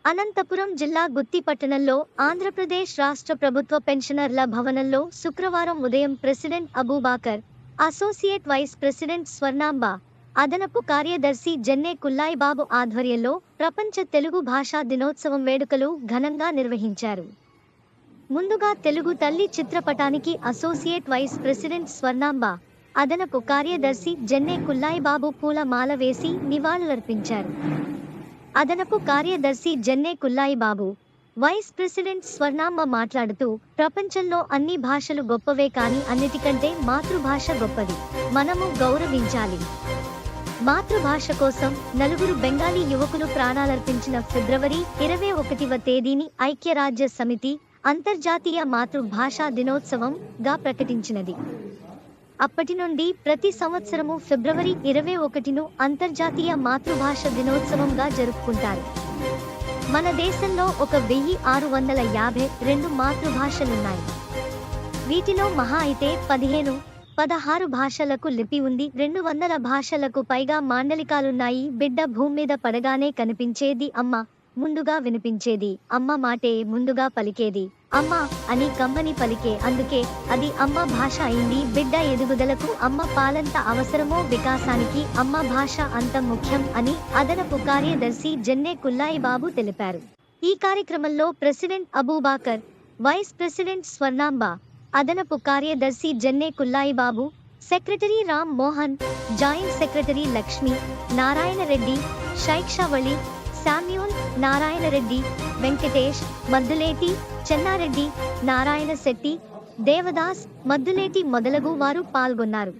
అనంతపురం జిల్లా గుత్తి పట్టణంలో ఆంధ్రప్రదేశ్ రాష్ట్ర ప్రభుత్వ పెన్షనర్ల భవనంలో శుక్రవారం ఉదయం president Abubakar, associate vice president Swarnamba, అదనపు కార్యదర్శి జెన్నె కుల్లాయి బాబు ఆధ్వర్యంలో ప్రపంచ తెలుగు భాషా దినోత్సవం వేడుకలు ఘనంగా నిర్వహించారు. ముందుగా తెలుగు తల్లి చిత్రపటానికి అసోసియేట్ వైస్ ప్రెసిడెంట్ స్వర్ణాంబ, అదనపు కార్యదర్శి జెన్నె కుల్లాయి బాబు పూల మాల వేసి నివాళులర్పించారు. అదనపు కార్యదర్శి జెన్నె కుల్లాయి బాబు, వైస్ ప్రెసిడెంట్ స్వర్ణాంబ మాట్లాడుతూ, ప్రపంచంలో అన్ని భాషలు గొప్పవే కానీ అన్నిటికంటే మాతృభాష గొప్పది. మనము గౌరవించాలి. మాతృభాష కోసం నలుగురు బెంగాలీ యువకులు ప్రాణాలర్పించిన ఫిబ్రవరి 21వ తేదీని ఐక్యరాజ్య సమితి అంతర్జాతీయ మాతృభాషా దినోత్సవంగా ప్రకటించినది. అప్పటి నుండి ప్రతి సంవత్సరము ఫిబ్రవరి 21ను అంతర్జాతీయ మాతృభాష దినోత్సవంగా జరుపుకుంటారు. మన దేశంలో 1652 మాతృభాషలున్నాయి. వీటిలో మహా అయితే 16 భాషలకు లిపి ఉంది. 200 భాషలకు పైగా మాండలికాలున్నాయి. బిడ్డ భూమ్మీద పడగానే కనిపించేది అమ్మ, ముందుగా వినిపించేది అమ్మ మాటే, ముందుగా పలికేది అమ్మ అని కమ్మని పలికే, అందుకే అది అమ్మ భాష అయింది. బిడ్డ ఎదుగుదలకు అమ్మ పాలంత అవసరమో వికాసానికి అమ్మ భాష అంత ముఖ్యం అని అదనపు కార్యదర్శి జెన్నె కుల్లాయి బాబు తెలిపారు. ఈ కార్యక్రమంలో president Abubakar, vice president Swarnamba, అదనపు కార్యదర్శి Jenne Kullayi Babu, secretary Ram Mohan, joint secretary Lakshmi Narayana Reddy, Shaikshavali, Samuel, Narayana Reddy, Venkatesh, Madduleti, Chennareddy, Narayana Shetty, Devadas, Madduleti మొదలగు వారు పాల్గొన్నారు.